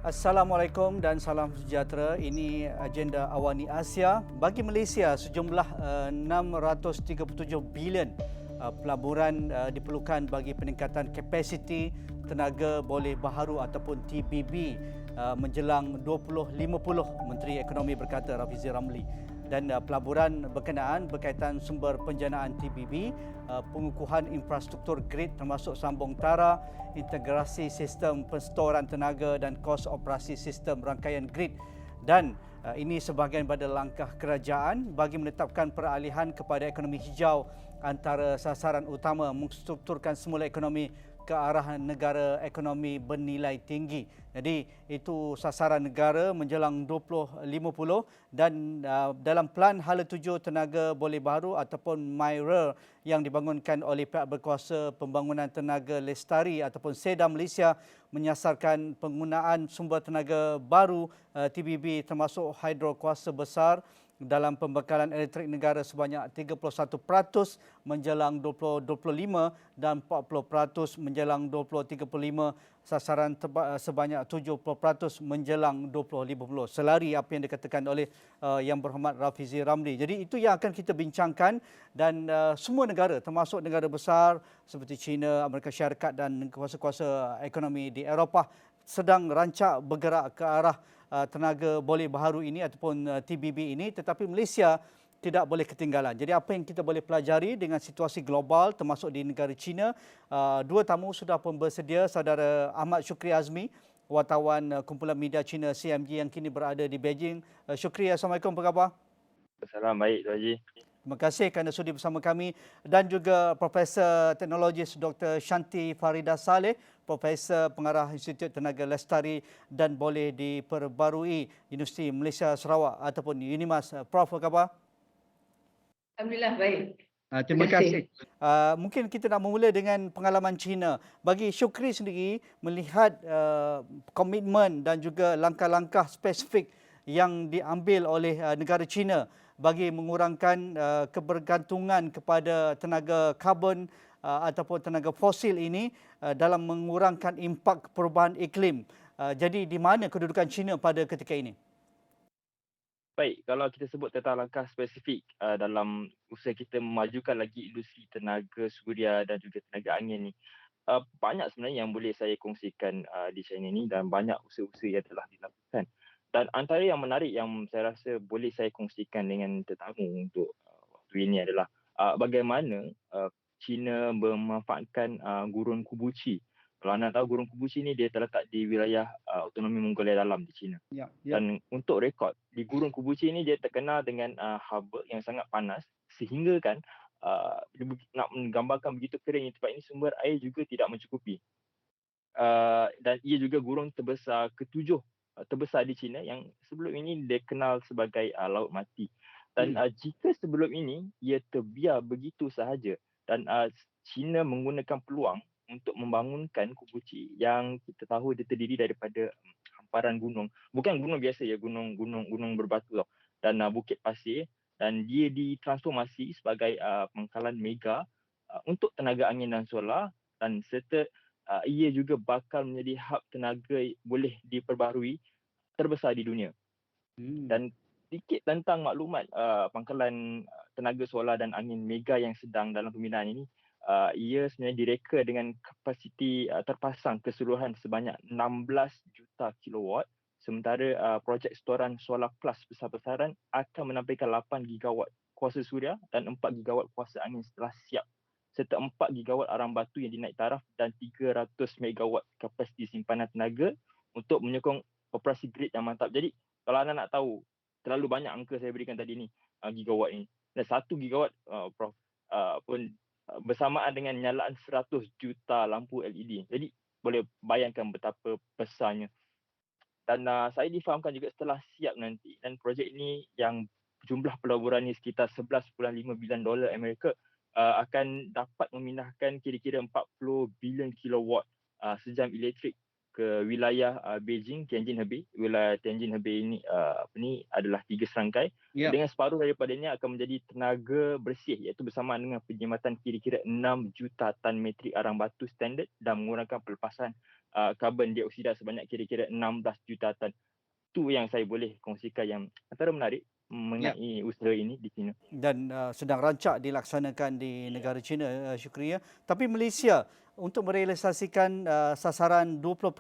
Assalamualaikum dan salam sejahtera. Ini agenda Awani Asia. Bagi Malaysia, sejumlah 637 bilion pelaburan diperlukan bagi peningkatan kapasiti tenaga boleh baharu ataupun TBB menjelang 2050, Menteri Ekonomi berkata, Rafizi Ramli. Dan pelaburan berkenaan berkaitan sumber penjanaan TBB, pengukuhan infrastruktur grid termasuk sambung tara, integrasi sistem penstoran tenaga dan kos operasi sistem rangkaian grid. Dan ini sebahagian pada langkah kerajaan bagi menetapkan peralihan kepada ekonomi hijau. Antara sasaran utama menstrukturkan semula ekonomi ke arah negara ekonomi bernilai tinggi. Jadi itu sasaran negara menjelang 2050 dan dalam Pelan Hala Tuju Tenaga Boleh Baharu ataupun MYRA yang dibangunkan oleh pihak berkuasa pembangunan tenaga lestari ataupun SEDA Malaysia menyasarkan penggunaan sumber tenaga baru TBB termasuk hidro kuasa besar dalam pembekalan elektrik negara sebanyak 31% menjelang 2025 dan 40% menjelang 2035, sasaran sebanyak 70% menjelang 2050. Selari apa yang dikatakan oleh Yang Berhormat Rafizi Ramli. Jadi itu yang akan kita bincangkan dan semua negara termasuk negara besar seperti China, Amerika Syarikat dan kuasa-kuasa ekonomi di Eropah sedang rancak bergerak ke arah tenaga boleh baharu ini ataupun TBB ini, tetapi Malaysia tidak boleh ketinggalan. Jadi apa yang kita boleh pelajari dengan situasi global termasuk di negara China, dua tamu sudah pun bersedia, saudara Ahmad Syukri Azmi, wartawan kumpulan media China CMG yang kini berada di Beijing. Syukri, Assalamualaikum, apa khabar? Salam baik, Tuan Haji. Terima kasih kerana sudi bersama kami dan juga Profesor Teknologis Dr. Shanti Farida Saleh, Profesor Pengarah Institut Tenaga Lestari dan Boleh Diperbarui Universiti Malaysia Sarawak ataupun UNIMAS. Prof, apa khabar? Alhamdulillah baik. Terima kasih. Mungkin kita nak memula dengan pengalaman China. Bagi Syukri sendiri, melihat komitmen dan juga langkah-langkah spesifik yang diambil oleh negara China bagi mengurangkan kebergantungan kepada tenaga karbon ataupun tenaga fosil ini dalam mengurangkan impak perubahan iklim. Jadi di mana kedudukan China pada ketika ini? Baik, kalau kita sebut tentang langkah spesifik dalam usaha kita memajukan lagi industri tenaga suria dan juga tenaga angin ni, banyak sebenarnya yang boleh saya kongsikan di China ni dan banyak usaha-usaha yang telah dilakukan. Dan antara yang menarik yang saya rasa boleh saya kongsikan dengan tetamu untuk waktu ini adalah bagaimana China memanfaatkan gurun Kubuchi. Kalau anda tahu gurun Kubuchi ni dia terletak di wilayah autonomi Mongolia Dalam di China. Ya. Dan untuk rekod, di gurun Kubuchi ni dia terkenal dengan haba yang sangat panas sehingga kan nak menggambarkan begitu kering tempat ini, sumber air juga tidak mencukupi. Dan ia juga gurun terbesar ketujuh terbesar di China yang sebelum ini dikenal sebagai Laut Mati. Dan jika sebelum ini ia terbiar begitu sahaja dan China menggunakan peluang untuk membangunkan Kubuchi yang kita tahu dia terdiri daripada hamparan gunung. Bukan gunung biasa ya, gunung berbatu tau. Dan bukit pasir, dan dia ditransformasi sebagai pangkalan mega untuk tenaga angin dan solar, dan serta ia juga bakal menjadi hub tenaga boleh diperbarui terbesar di dunia. Dan sedikit tentang maklumat pangkalan tenaga solar dan angin mega yang sedang dalam pembinaan ini. Ia sebenarnya direka dengan kapasiti terpasang keseluruhan sebanyak 16 juta kilowatt, sementara projek storan solar plus besar-besaran akan menampilkan 8 gigawatt kuasa suria dan 4 gigawatt kuasa angin setelah siap, serta 4 gigawatt arang batu yang dinaik taraf dan 300 megawatt kapasiti simpanan tenaga untuk menyokong operasi grid yang mantap. Jadi kalau anda nak tahu, terlalu banyak angka saya berikan tadi ni, gigawatt ini. Dan 1 gigawatt Prof pun bersamaan dengan nyalaan 100 juta lampu LED. Jadi boleh bayangkan betapa besarnya. Dan saya difahamkan juga setelah siap nanti, dan projek ini yang jumlah pelaburan ini sekitar 11.5 bilion dolar Amerika akan dapat memindahkan kira-kira 40 bilion kilowatt sejam elektrik ke wilayah Beijing, Tianjin Hebei. Wilayah Tianjin Hebei ini adalah 3 serangkai. Ya. Dengan separuh daripadanya akan menjadi tenaga bersih, iaitu bersamaan dengan penjimatan kira-kira 6 juta tan metrik arang batu standard dan mengurangkan pelepasan karbon dioksida sebanyak kira-kira 16 juta tan. Itu yang saya boleh kongsikan yang antara menarik mengenai usaha ini di China. Dan sedang rancak dilaksanakan di negara China, Syukri, ya. Tapi Malaysia untuk merealisasikan sasaran 20%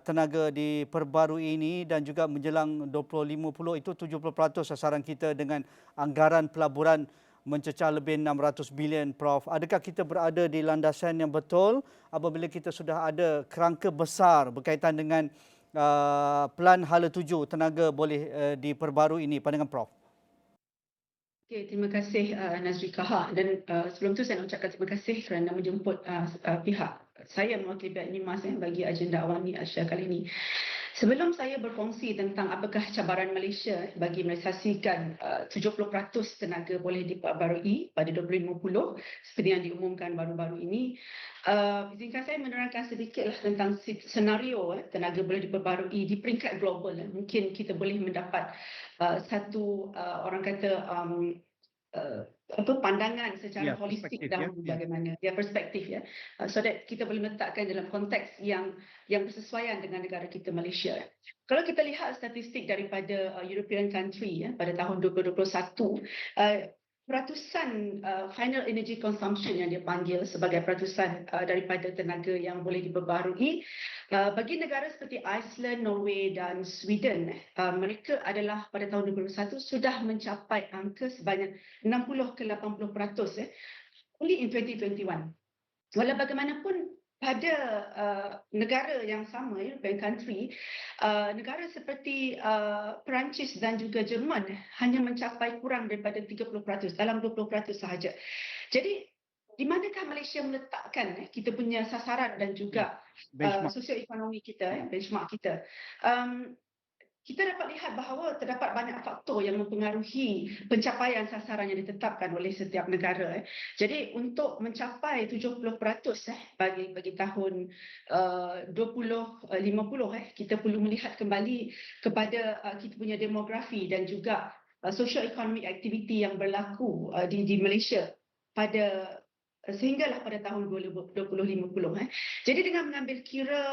tenaga diperbarui ini dan juga menjelang 2050 itu 70% sasaran kita dengan anggaran pelaburan mencecah lebih 600 bilion, Prof. Adakah kita berada di landasan yang betul apabila kita sudah ada kerangka besar berkaitan dengan Pelan Hala 7 tenaga boleh diperbarui ini? Pandangan Prof. Okay, terima kasih Nazri Kahak, dan sebelum tu saya nak ucapkan terima kasih kerana menjemput pihak saya mewakili pihak NIMAS bagi agenda Awani Asia kali ini. Sebelum saya berkongsi tentang apakah cabaran Malaysia bagi merealisasikan 70% tenaga boleh diperbarui pada 2050 seperti yang diumumkan baru-baru ini, izinkan saya menerangkan sedikitlah tentang senario tenaga boleh diperbarui di peringkat global. Mungkin kita boleh mendapat satu orang kata pandangan secara holistik dahulu bagaimana perspektif, so that kita boleh meletakkan dalam konteks yang bersesuaian dengan negara kita Malaysia. Kalau kita lihat statistik daripada European country pada tahun 2021, peratusan final energy consumption yang dipanggil sebagai peratusan daripada tenaga yang boleh diperbarui bagi negara seperti Iceland, Norway dan Sweden, mereka adalah pada tahun 2021 sudah mencapai angka sebanyak 60 ke 80% only in 2021. Walau bagaimanapun pada negara yang sama, European country, negara seperti Perancis dan juga Jerman hanya mencapai kurang daripada 30%, dalam 20% sahaja. Jadi di manakah Malaysia meletakkan kita punya sasaran dan juga sosioekonomi kita, benchmark kita? Kita dapat lihat bahawa terdapat banyak faktor yang mempengaruhi pencapaian sasaran yang ditetapkan oleh setiap negara. Jadi untuk mencapai 70% bagi tahun 2050, kita perlu melihat kembali kepada kita punya demografi dan juga socio-economic activity yang berlaku di Malaysia sehinggalah pada tahun 2050. Jadi dengan mengambil kira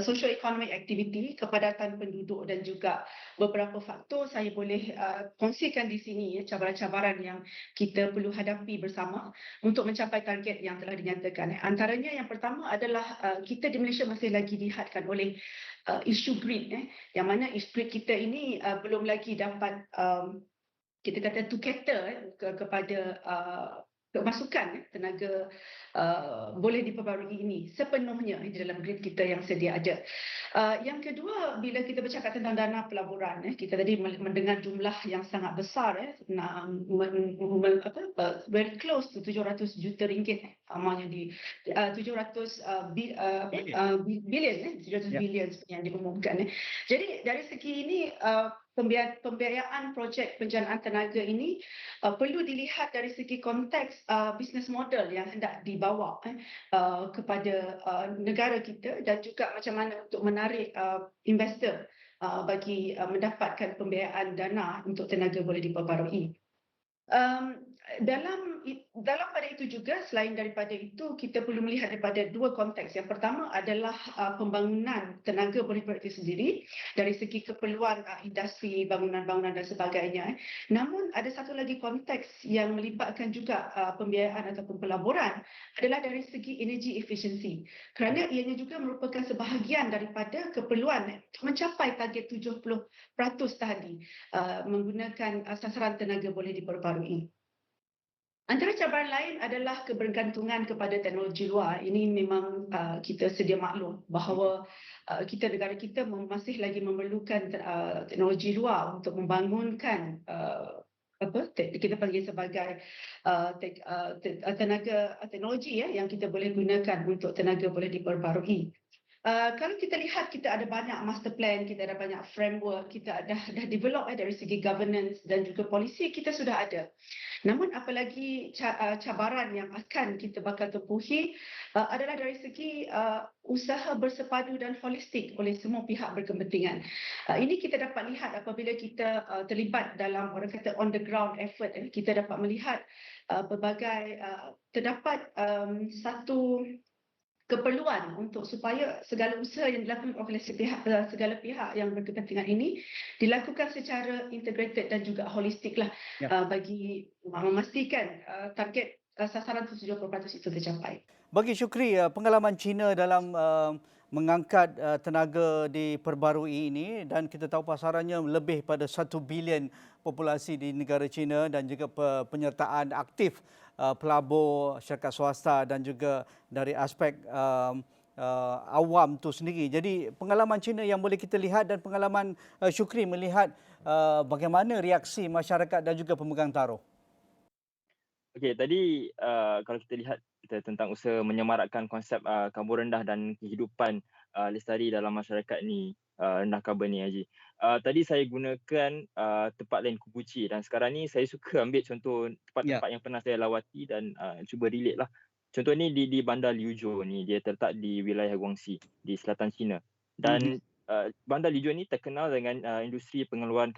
socio-economic activity, kepadatan penduduk dan juga beberapa faktor, saya boleh kongsikan di sini cabaran-cabaran yang kita perlu hadapi bersama untuk mencapai target yang telah dinyatakan. Antaranya yang pertama adalah kita di Malaysia masih lagi dihadkan oleh isu grid, yang mana isu grid kita ini belum lagi dapat kita kata to cater kepada kemasukan tenaga boleh diperbarui ini sepenuhnya di dalam grid kita yang sedia ada. Yang kedua, bila kita bercakap tentang dana pelaburan, kita tadi mendengar jumlah yang sangat besar, very close to 700 juta ringgit amanya di 700 bilion, 700 bilion yang diumumkan. Jadi dari segi ini pembiayaan projek penjanaan tenaga ini perlu dilihat dari segi konteks business model yang hendak dibawa kepada negara kita dan juga macam mana untuk menarik investor bagi mendapatkan pembiayaan dana untuk tenaga boleh diperbarui. Dalam pada itu juga, selain daripada itu, kita perlu melihat daripada dua konteks. Yang pertama adalah pembangunan tenaga boleh diperbarui sendiri dari segi keperluan industri, bangunan-bangunan dan sebagainya. Namun ada satu lagi konteks yang melibatkan juga pembiayaan ataupun pelaburan adalah dari segi energy efficiency. Kerana ianya juga merupakan sebahagian daripada keperluan mencapai target 70% tadi menggunakan sasaran tenaga boleh diperbarui. Antara cabaran lain adalah kebergantungan kepada teknologi luar. Ini memang kita sedia maklum bahawa negara kita masih lagi memerlukan teknologi luar untuk membangunkan kita panggil sebagai tenaga teknologi yang kita boleh gunakan untuk tenaga boleh diperbarui. Kalau kita lihat, kita ada banyak master plan, kita ada banyak framework, kita dah develop dari segi governance dan juga polisi kita sudah ada. Namun apalagi cabaran yang akan kita bakal tempuhi adalah dari segi usaha bersepadu dan holistik oleh semua pihak berkepentingan. Ini kita dapat lihat apabila kita terlibat dalam orang kata on the ground effort. Kita dapat melihat pelbagai terdapat satu keperluan untuk supaya segala usaha yang dilakukan oleh segala pihak yang berkepentingan ini dilakukan secara integrated dan juga holistik lah bagi memastikan target sasaran 70% itu tercapai. Bagi Syukri, pengalaman China dalam mengangkat tenaga diperbarui ini, dan kita tahu pasarannya lebih pada 1 bilion populasi di negara China dan juga penyertaan aktif pelabur syarikat swasta dan juga dari aspek awam tu sendiri. Jadi pengalaman China yang boleh kita lihat dan pengalaman Syukri melihat bagaimana reaksi masyarakat dan juga pemegang taruh. Okey, tadi kalau kita lihat tentang usaha menyemarakkan konsep karbon rendah dan kehidupan lestari dalam masyarakat ni, rendah karbon ni Haji. Tadi saya gunakan tempat lain Kubuci, dan sekarang ni saya suka ambil contoh tempat-tempat yang pernah saya lawati dan cuba relate lah. Contoh ni di bandar Liuzhou ni, dia terletak di wilayah Guangxi di selatan China. Dan bandar Liuzhou ni terkenal dengan industri pengeluaran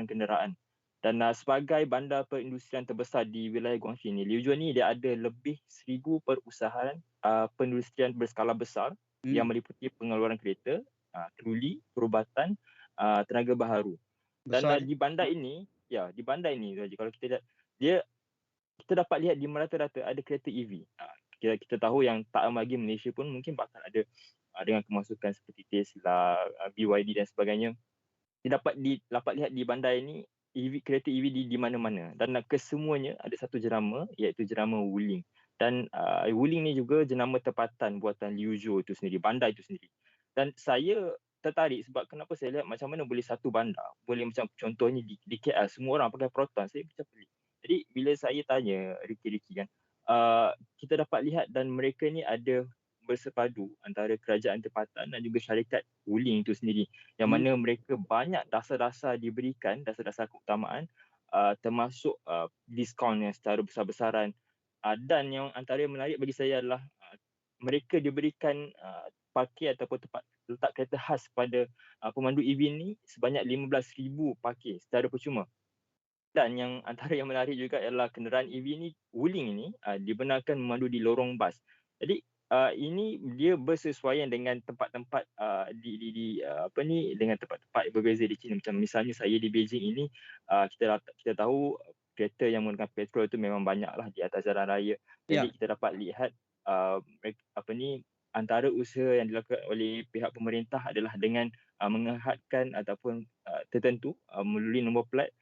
kenderaan. Dan sebagai bandar perindustrian terbesar di wilayah Guangxi ni, Liuzhou ni dia ada lebih 1,000 perusahaan perindustrian berskala besar yang meliputi pengeluaran kereta, troli, perubatan, tenaga baharu. Dan di bandar ini, kalau kita lihat, kita dapat lihat di merata-rata ada kereta EV. Kita tahu yang tak lama lagi Malaysia pun mungkin bakal ada dengan kemasukan seperti Tesla, BYD dan sebagainya. Kita dapat lihat di bandar ini kereta EV di mana-mana, dan kesemuanya ada satu jenama, iaitu jenama Wuling. Dan Wuling ni juga jenama tempatan buatan Liuzhou itu sendiri, bandar itu sendiri. Dan saya tertarik sebab kenapa saya lihat macam mana boleh satu bandar, boleh macam contohnya di KL semua orang pakai Proton, saya macam pelik. Jadi bila saya tanya Ricky kan, kita dapat lihat dan mereka ni ada bersepadu antara kerajaan tempatan dan juga syarikat Wuling itu sendiri, yang mana mereka banyak dasar-dasar diberikan, dasar-dasar keutamaan, termasuk diskaun yang secara besar-besaran, dan yang antara yang menarik bagi saya adalah mereka diberikan parkir ataupun tempat letak kereta khas kepada pemandu EV ni sebanyak 15,000 parkir secara percuma. Dan yang antara yang menarik juga ialah kenderaan EV ni, Wuling ni dibenarkan memandu di lorong bas. Jadi ini dia bersesuaian dengan tempat-tempat dengan tempat-tempat berbeza di China. Macam misalnya saya di Beijing ini, kita tahu kereta yang menggunakan petrol itu memang banyaklah di atas jalan raya. Jadi kita dapat lihat antara usaha yang dilakukan oleh pihak pemerintah adalah dengan menghadkan ataupun tertentu melalui nombor plat.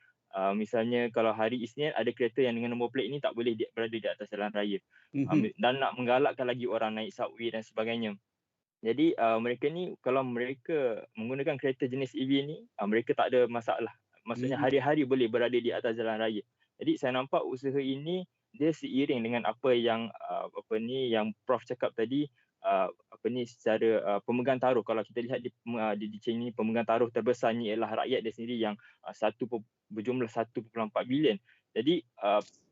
Misalnya kalau hari Isnin ada kereta yang dengan nombor plat ini tak boleh berada di atas jalan raya, dan nak menggalakkan lagi orang naik subway dan sebagainya. Jadi mereka ni kalau mereka menggunakan kereta jenis EV ni, mereka tak ada masalah. Maksudnya hari-hari boleh berada di atas jalan raya. Jadi saya nampak usaha ini dia seiring dengan apa yang yang Prof cakap tadi, secara pemegang taruh. Kalau kita lihat di China ni, pemegang taruh terbesarnya ialah rakyat dia sendiri yang berjumlah 1.4 bilion. Jadi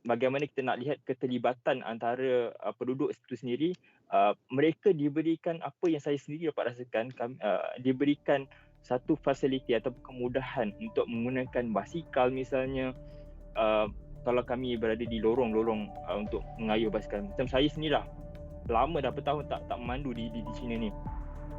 bagaimana kita nak lihat keterlibatan antara penduduk itu sendiri, mereka diberikan apa yang saya sendiri dapat rasakan, diberikan satu fasiliti atau kemudahan untuk menggunakan basikal misalnya. Kalau kami berada di lorong-lorong untuk mengayuh basikal, macam saya sendiri lama dah bertahun tak memandu di China ni.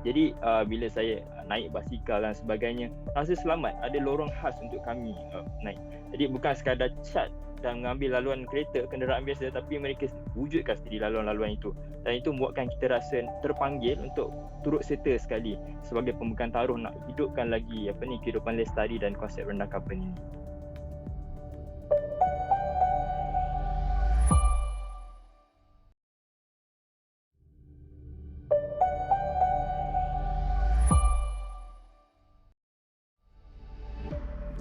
Jadi bila saya naik basikal dan sebagainya, rasa selamat, ada lorong khas untuk kami naik. Jadi bukan sekadar cat dan mengambil laluan kereta, kenderaan biasa, tapi mereka wujudkan sendiri laluan-laluan itu. Dan itu membuatkan kita rasa terpanggil untuk turut serta sekali sebagai pemegang taruh nak hidupkan lagi kehidupan lestari dan konsep rendah karbon ini.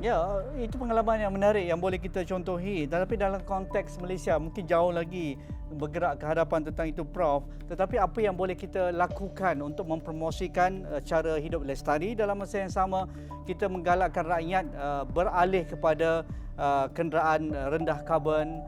Ya, itu pengalaman yang menarik yang boleh kita contohi. Tetapi dalam konteks Malaysia mungkin jauh lagi bergerak ke hadapan tentang itu, Prof. Tetapi apa yang boleh kita lakukan untuk mempromosikan cara hidup lestari, dalam masa yang sama kita menggalakkan rakyat beralih kepada kenderaan rendah karbon,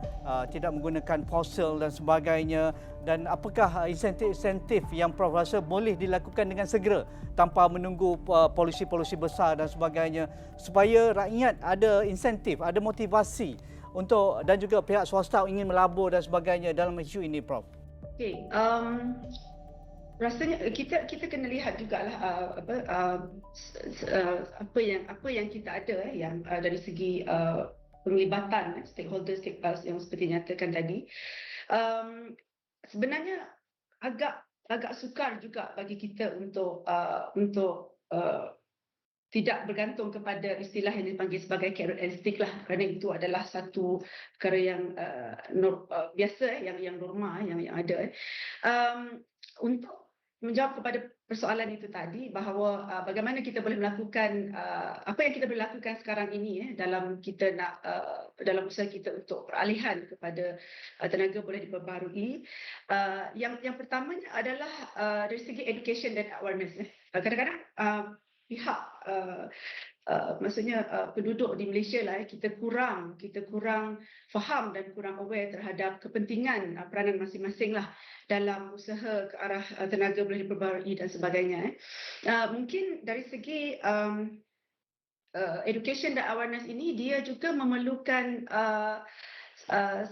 tidak menggunakan fosil dan sebagainya, dan apakah insentif-insentif yang Prof rasa boleh dilakukan dengan segera tanpa menunggu polisi-polisi besar dan sebagainya, supaya rakyat ada insentif, ada motivasi untuk, dan juga pihak swasta ingin melabur dan sebagainya dalam isu ini, Prof? Okey, rasanya kita kena lihat jugalah apa yang kita ada yang dari segi penglibatan stakeholders yang seperti nyatakan tadi. Sebenarnya agak sukar juga bagi kita untuk tidak bergantung kepada istilah yang dipanggil sebagai carrot and stick lah, kerana itu adalah satu perkara yang biasa, yang norma yang ada. Untuk menjawab kepada persoalan itu tadi, bahawa bagaimana kita boleh melakukan apa yang kita boleh lakukan sekarang ini dalam kita nak dalam usaha kita untuk peralihan kepada tenaga boleh diperbarui. Yang pertamanya adalah dari segi education dan awareness. Kadang-kadang pihak maksudnya penduduk di Malaysia lah, kita kurang faham dan kurang aware terhadap kepentingan peranan masing-masing lah dalam usaha ke arah tenaga boleh diperbarui dan sebagainya. Mungkin dari segi education dan awareness ini, dia juga memerlukan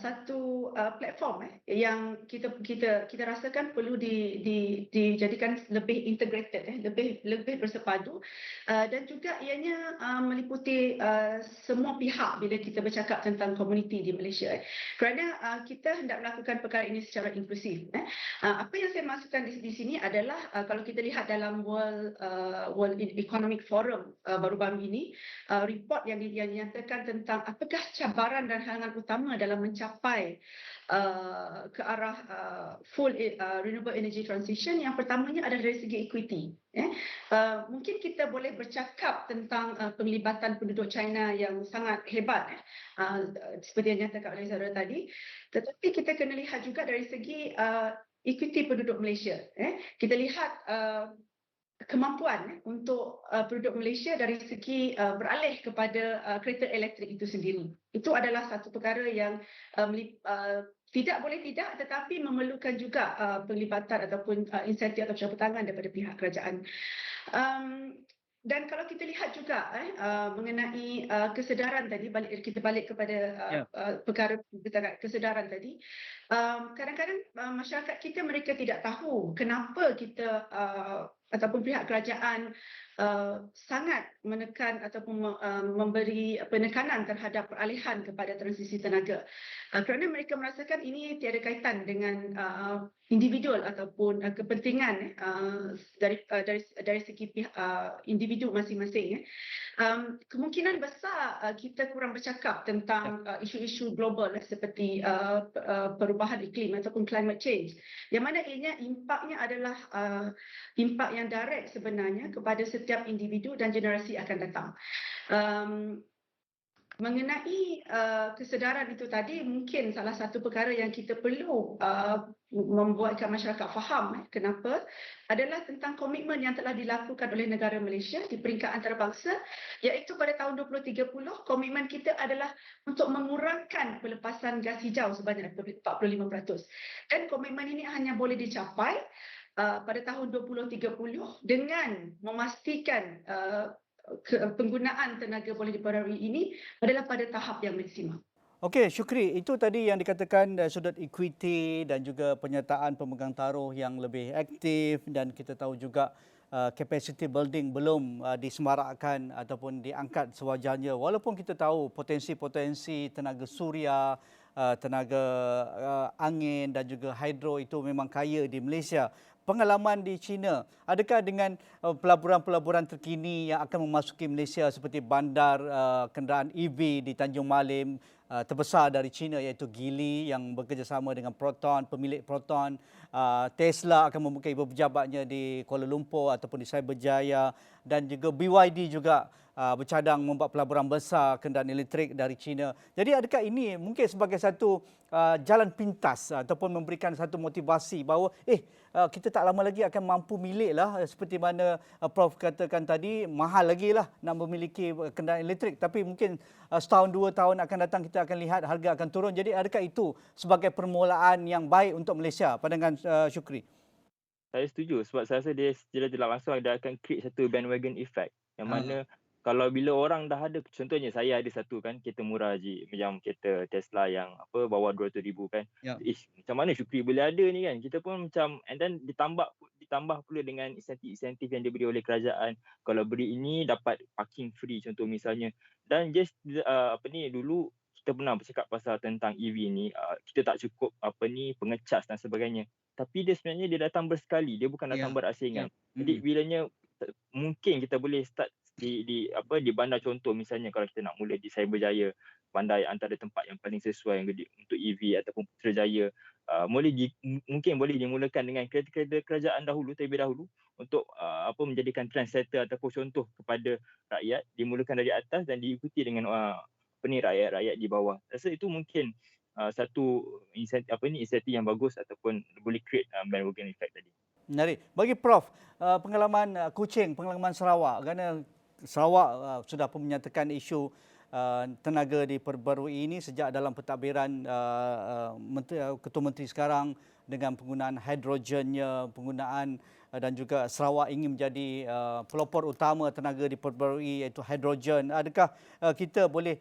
satu platform yang kita rasakan perlu dijadikan lebih integrated, lebih bersepadu, dan juga ianya meliputi semua pihak bila kita bercakap tentang komuniti di Malaysia, kerana kita hendak melakukan perkara ini secara inklusif. Apa yang saya maksudkan di sini adalah kalau kita lihat dalam World Economic Forum baru-baru ini, report yang dinyatakan tentang apakah cabaran dan halangan utama dalam mencapai ke arah full renewable energy transition. Yang pertamanya adalah dari segi equity. Mungkin kita boleh bercakap tentang penglibatan penduduk China yang sangat hebat, seperti yang dinyatakan oleh saudara tadi, tetapi kita kena lihat juga dari segi equity penduduk Malaysia. Kita lihat kemampuan untuk penduduk Malaysia dari segi beralih kepada kereta elektrik itu sendiri. Itu adalah satu perkara yang tidak boleh tidak, tetapi memerlukan juga penglibatan ataupun insentif atau campur tangan daripada pihak kerajaan. Dan kalau kita lihat juga mengenai kesedaran tadi, kita balik kepada perkara kesedaran tadi, kadang-kadang masyarakat kita, mereka tidak tahu kenapa kita ataupun pihak kerajaan sangat menekan ataupun memberi penekanan terhadap peralihan kepada transisi tenaga, kerana mereka merasakan ini tiada kaitan dengan individual ataupun kepentingan dari segi pihak individu masing-masing. Kemungkinan besar kita kurang bercakap tentang isu-isu global seperti perubahan iklim ataupun climate change, yang mana ianya impaknya adalah impak yang direct sebenarnya kepada setiap individu dan generasi akan datang. Mengenai kesedaran itu tadi, mungkin salah satu perkara yang kita perlu membuatkan masyarakat faham kenapa adalah tentang komitmen yang telah dilakukan oleh negara Malaysia di peringkat antarabangsa, iaitu pada tahun 2030 komitmen kita adalah untuk mengurangkan pelepasan gas hijau sebanyak 45%, dan komitmen ini hanya boleh dicapai pada tahun 2030 dengan memastikan penggunaan tenaga boleh diperbarui ini adalah pada tahap yang maksimal. Okey, Syukri, itu tadi yang dikatakan dari sudut equity dan juga penyertaan pemegang taruh yang lebih aktif, dan kita tahu juga capacity building belum disemarakkan ataupun diangkat sewajarnya, walaupun kita tahu potensi-potensi tenaga suria, tenaga angin dan juga hidro itu memang kaya di Malaysia. Pengalaman di China, adakah dengan pelaburan-pelaburan terkini yang akan memasuki Malaysia seperti bandar kenderaan EV di Tanjung Malim, terbesar dari China iaitu Geely yang bekerjasama dengan Proton, pemilik Proton. Tesla akan membuka ibu pejabatnya di Kuala Lumpur ataupun di Cyberjaya, dan juga BYD juga bercadang membuat pelaburan besar kenderaan elektrik dari China. Jadi adakah ini mungkin sebagai satu jalan pintas ataupun memberikan satu motivasi bahawa kita tak lama lagi akan mampu milik lah, seperti mana Prof katakan tadi, mahal lagi lah nak memiliki kenderaan elektrik, tapi mungkin setahun 2 tahun akan datang kita akan lihat harga akan turun. Jadi adakah itu sebagai permulaan yang baik untuk Malaysia? Pandangan Syukri. Saya setuju sebab saya rasa dia secara tidak langsung dia akan create satu bandwagon effect yang mana kalau bila orang dah ada, contohnya saya ada satu kan kereta murah je, macam kereta Tesla yang bawah 200,000 kan. Macam mana Syukri boleh ada ni kan? Kita pun macam, and then ditambah pula dengan insentif yang diberi oleh kerajaan. Kalau beri ini dapat parking free contoh misalnya. Dan just dulu kita pernah bercakap pasal tentang EV ni, kita tak cukup pengecas dan sebagainya. Tapi dia sebenarnya dia datang bersekali, dia bukan datang berasingan. Jadi bilanya mungkin kita boleh start di bandar contoh, misalnya kalau kita nak mula di Cyberjaya, bandar antara tempat yang paling sesuai untuk EV, ataupun Putrajaya, mungkin boleh dimulakan dengan kereta-kereta kerajaan terlebih dahulu untuk menjadikan trendsetter ataupun contoh kepada rakyat, dimulakan dari atas dan diikuti dengan rakyat-rakyat di bawah. Rasa itu mungkin satu insentif yang bagus ataupun boleh create bandwagon effect tadi. Menarik. Bagi Prof, pengalaman Kuching, pengalaman Sarawak, kerana Sarawak sudah pun menyatakan isu tenaga diperbarui ini sejak dalam pentadbiran Ketua Menteri sekarang dengan penggunaan hidrogennya, penggunaan dan juga Sarawak ingin menjadi pelopor utama tenaga diperbarui iaitu hidrogen. Adakah kita boleh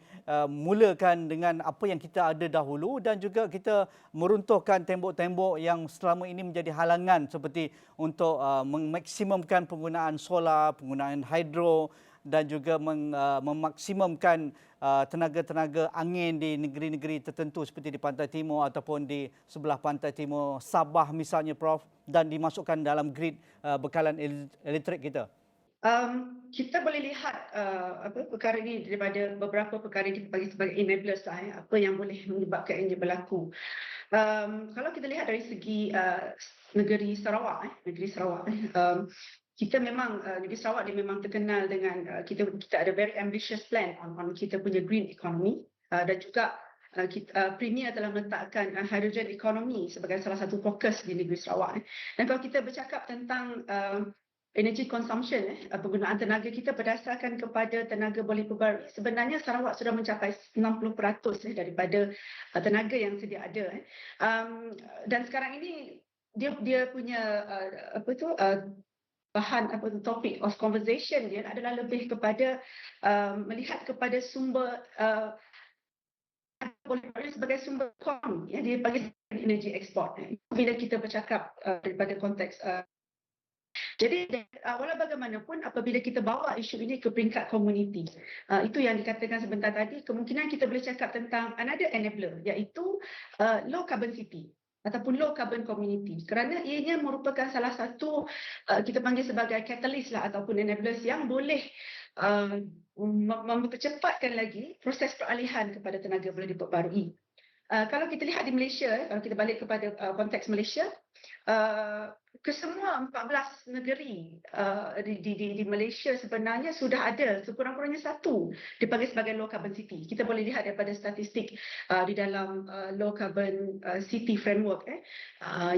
mulakan dengan apa yang kita ada dahulu dan juga kita meruntuhkan tembok-tembok yang selama ini menjadi halangan seperti untuk memaksimumkan penggunaan solar, penggunaan hidro dan juga memaksimumkan tenaga-tenaga angin di negeri-negeri tertentu seperti di Pantai Timur ataupun di sebelah Pantai Timur Sabah misalnya, Prof, dan dimasukkan dalam grid bekalan elektrik kita? Kita boleh lihat perkara ini daripada beberapa perkara yang kita bagi sebagai enablers apa yang boleh menyebabkan ini berlaku. Kalau kita lihat dari segi negeri Sarawak, kita memang negeri Sarawak dia memang terkenal dengan kita ada very ambitious plan on kita punya green economy, dan juga Premier telah meletakkan hydrogen economy sebagai salah satu fokus di negeri Sarawak. Dan kalau kita bercakap tentang energy consumption, penggunaan tenaga kita berdasarkan kepada tenaga boleh perbarui, sebenarnya Sarawak sudah mencapai 60% daripada tenaga yang sedia ada. Dan sekarang ini dia punya bahan topik of conversation dia adalah lebih kepada melihat kepada sumber boleh sebagai sumber ekonomi, dia bagi energy export. Bila kita bercakap daripada konteks jadi walau bagaimanapun apabila kita bawa isu ini ke peringkat komuniti, itu yang dikatakan sebentar tadi, kemungkinan kita boleh cakap tentang another enabler iaitu low carbon city ataupun low carbon community, kerana ianya merupakan salah satu kita panggil sebagai catalyst ataupun enablers yang boleh mempercepatkan lagi proses peralihan kepada tenaga boleh diperbarui. Kalau kita lihat di Malaysia, kalau kita balik kepada konteks Malaysia, kesemua 14 negeri di Malaysia sebenarnya sudah ada sekurang-kurangnya satu dipanggil sebagai low carbon city. Kita boleh lihat daripada statistik di dalam low carbon city framework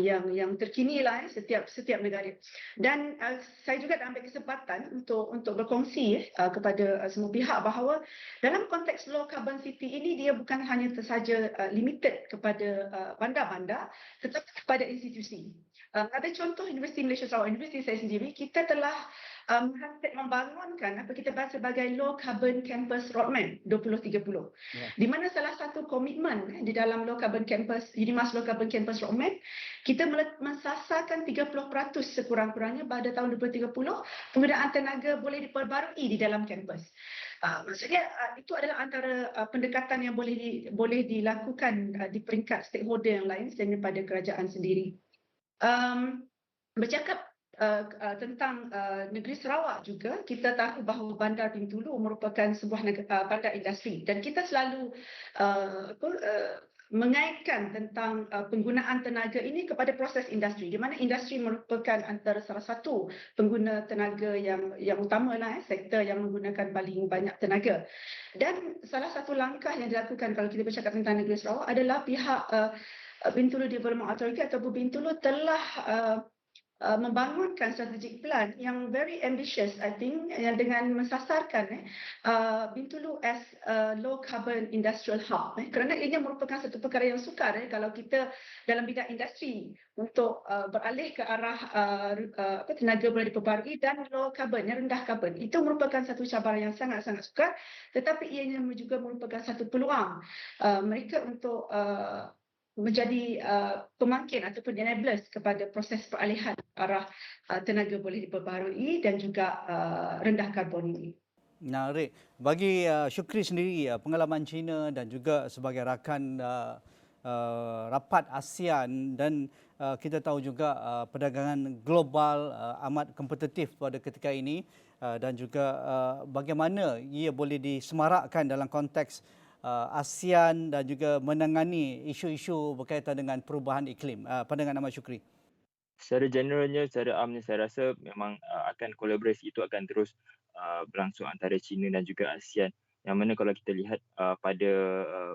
yang terkini lah setiap negara. Dan saya juga ambil kesempatan untuk berkongsi kepada semua pihak bahawa dalam konteks low carbon city ini dia bukan hanya sahaja limited kepada bandar-bandar tetapi kepada institusi. Ada contoh Universiti Malaysia Sarawak, universiti saya sendiri, kita telah membangunkan apa kita bahas sebagai Low Carbon Campus Roadmap 2030. Di mana salah satu komitmen di dalam Low Carbon Campus, UNIMAS Low Carbon Campus Roadmap, kita mensasarkan 30% sekurang-kurangnya pada tahun 2030 penggunaan tenaga boleh diperbarui di dalam kampus. Maksudnya itu adalah antara pendekatan yang boleh dilakukan di peringkat stakeholder yang lain selain daripada kerajaan sendiri. Bercakap tentang negeri Sarawak juga, kita tahu bahawa Bandar Bintulu merupakan sebuah bandar industri dan kita selalu mengaitkan tentang penggunaan tenaga ini kepada proses industri, di mana industri merupakan antara salah satu pengguna tenaga yang utamalah, sektor yang menggunakan paling banyak tenaga. Dan salah satu langkah yang dilakukan kalau kita bercakap tentang negeri Sarawak adalah pihak Bintulu Development Authority atau Bintulu telah membangunkan strategic plan yang very ambitious, I think, yang dengan mensasarkan Bintulu as a low carbon industrial hub. Kerana ini merupakan satu perkara yang sukar kalau kita dalam bidang industri untuk beralih ke arah tenaga boleh diperbarui dan low carbon, yang rendah carbon. Itu merupakan satu cabaran yang sangat-sangat sukar, tetapi ianya juga merupakan satu peluang mereka untuk menjadi pemangkin ataupun enablers kepada proses peralihan arah tenaga boleh diperbaharui dan juga rendah karbon ini. Menarik. Bagi Shukri sendiri, pengalaman China dan juga sebagai rakan rapat ASEAN dan kita tahu juga perdagangan global amat kompetitif pada ketika ini dan juga bagaimana ia boleh disemarakkan dalam konteks ASEAN dan juga menangani isu-isu berkaitan dengan perubahan iklim. Pandangan Ahmad Shukri. Secara generalnya, secara amnya saya rasa memang akan kolaborasi itu akan terus berlangsung antara China dan juga ASEAN. Yang mana kalau kita lihat pada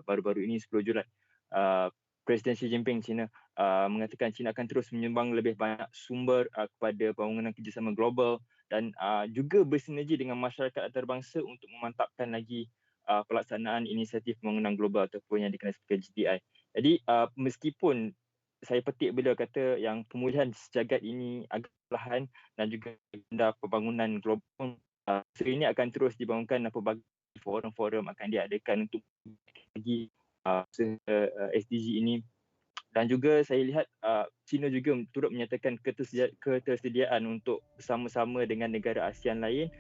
baru-baru ini 10 Julai, Presiden Xi Jinping China mengatakan China akan terus menyumbang lebih banyak sumber kepada pembangunan kerjasama global dan juga bersinergi dengan masyarakat antarabangsa untuk memantapkan lagi pelaksanaan inisiatif pembangunan global ataupun yang dikenal sebagai GDI. Jadi meskipun saya petik beliau kata yang pemulihan sejagat ini agak perlahan dan juga agenda pembangunan global ini akan terus dibangunkan dan pelbagai forum-forum akan diadakan untuk bagi SDG ini. Dan juga saya lihat China juga turut menyatakan ketersediaan untuk bersama-sama dengan negara ASEAN lain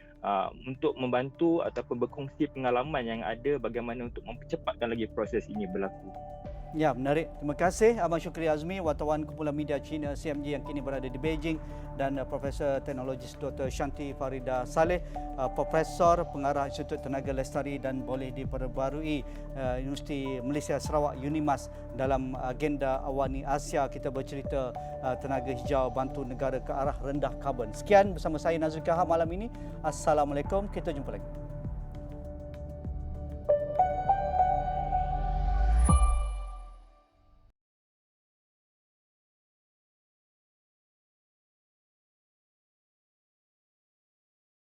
untuk membantu ataupun berkongsi pengalaman yang ada bagaimana untuk mempercepatkan lagi proses ini berlaku. Ya, menarik. Terima kasih Ahmad Shukri Azmi, wartawan kumpulan media China CMG yang kini berada di Beijing, dan Profesor Teknologis Dr. Shanti Farida Saleh, Profesor Pengarah Institut Tenaga Lestari dan Boleh Diperbarui Universiti Malaysia Sarawak UNIMAS. Dalam agenda Awani Asia, kita bercerita tenaga hijau bantu negara ke arah rendah karbon. Sekian bersama saya Nazri Kahar malam ini. Assalamualaikum. Kita jumpa lagi.